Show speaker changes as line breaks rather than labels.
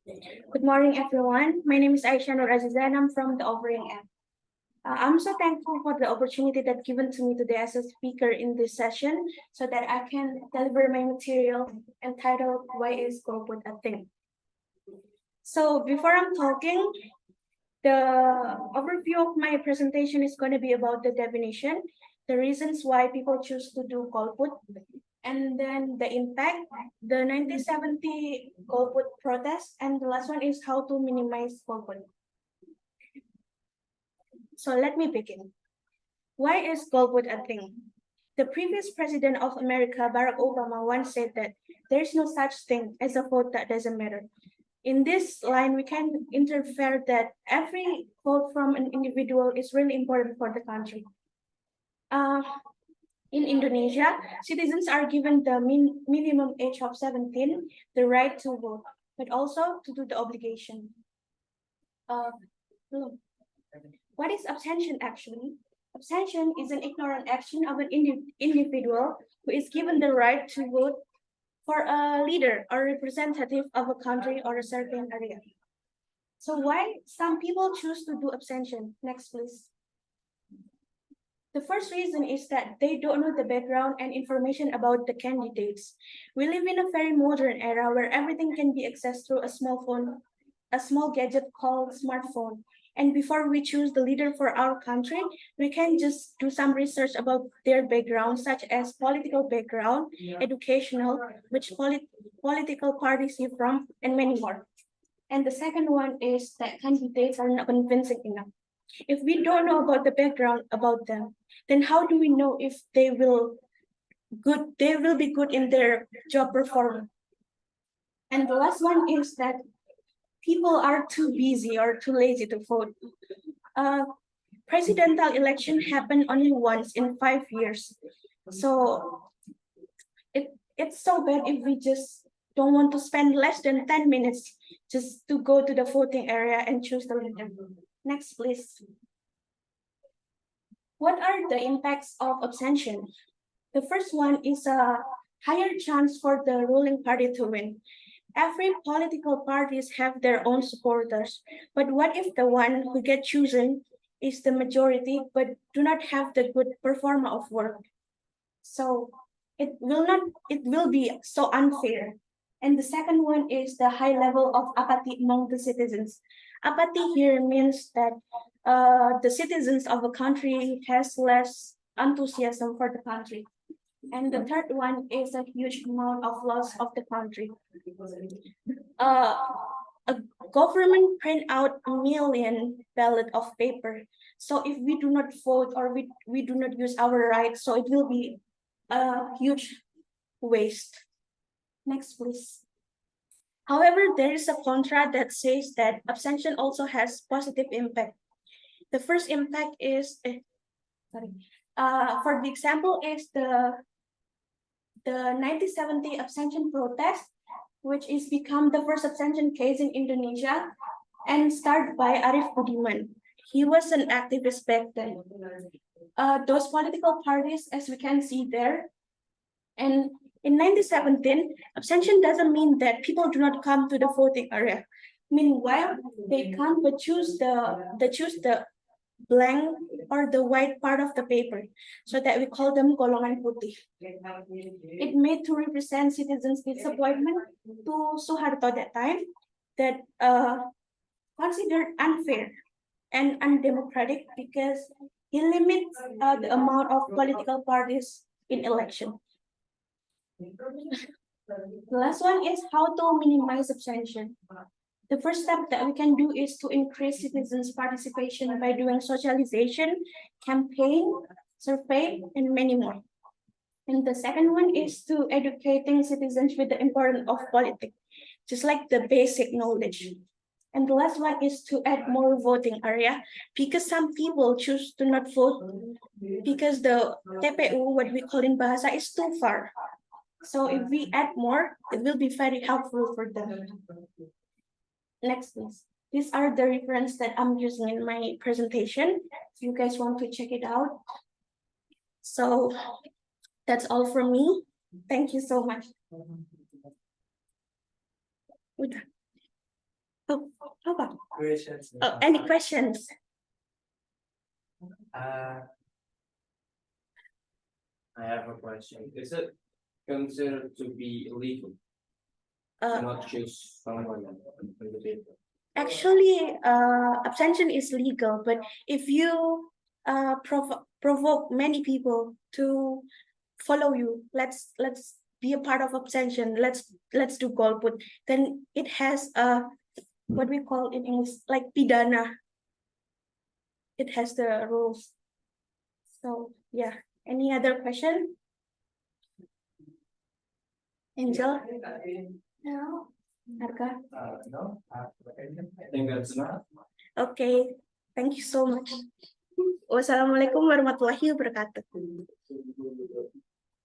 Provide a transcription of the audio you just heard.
Good morning, everyone. My name is AISYAH and I'm from the Offering app. I'm so thankful for the opportunity that given to me today as a speaker in this session so that I can deliver my material entitled Why is Golput a Thing? So before I'm talking, the overview of my presentation is going to be about the definition, the reasons why people choose to do Golput, and then the impact, the 1970 Golput protest, and the last one is how to minimize Golput. So let me begin. Why is Golput a thing? The previous president of America, Barack Obama, once said that there is no such thing as a vote that doesn't matter. In this line, we can infer that every vote from an individual is really important for the country. In Indonesia, citizens are given the minimum age of 17, the right to vote, but also to do the obligation. What is abstention actually? Abstention is an ignorant action of an individual who is given the right to vote for a leader or representative of a country or a certain area. So why some people choose to do abstention? Next, please. The first reason is that they don't know the background and information about the candidates. We live in a very modern era where everything can be accessed through a small gadget called smartphone. And before we choose the leader for our country, we can just do some research about their background, such as political background, educational, which political parties you're from, and many more. And the second one is that candidates are not convincing enough. If we don't know about the background about them, then how do we know if they will be good in their job performance? And the last one is that people are too busy or too lazy to vote. Presidential election happen only once in 5 years. So it's so bad if we just don't want to spend less than 10 minutes just to go to the voting area and choose the leader. Next, please. What are the impacts of abstention? The first one is a higher chance for the ruling party to win. Every political parties have their own supporters, but what if the one who get chosen is the majority but do not have the good performance of work? So it will be so unfair. And the second one is the high level of apathy among the citizens. Apathy here means that the citizens of a country has less enthusiasm for the country. And the third one is a huge amount of loss of the country. A government print out a million ballot of paper. So if we do not vote or we do not use our rights, so it will be a huge waste. Next, please. However, there is a contra that says that abstention also has positive impact. The first impact is, for the example, is the 1970 abstention protest, which is become the first abstention case in Indonesia and started by Arif Budiman. He was an activist back then. Those political parties, as we can see there, and in 1917, abstention doesn't mean that people do not come to the voting area. Meanwhile, they come but choose the blank or the white part of the paper, so that we call them golongan putih. It made to represent citizens' disappointment to Suharto that time, that considered unfair and undemocratic because he limits the amount of political parties in election. The last one is how to minimize abstention. The first step that we can do is to increase citizens' participation by doing socialization, campaign, survey, and many more. And the second one is to educating citizens with the importance of politics, just like the basic knowledge. And the last one is to add more voting area, because some people choose to not vote because the TPU, what we call in Bahasa, is too far. So if we add more, it will be very helpful for them. Next, please. These are the reference that I'm using in my presentation. If you guys want to check it out. So that's all from me. Thank you so much. Apa?
Questions.
Oh, any questions?
I have a question. Is it considered to be illegal to
Uh,
not choose someone in the paper?
Actually, abstention is legal, but if you provoke many people to follow you, let's be a part of abstention. Let's do golput. Then it has what we call in English like pidana. It has the rules. So yeah. Any other question? Angel? No. Arka?
No, I think that's enough.
Okay. Thank you so much. Wassalamualaikum warahmatullahi wabarakatuh.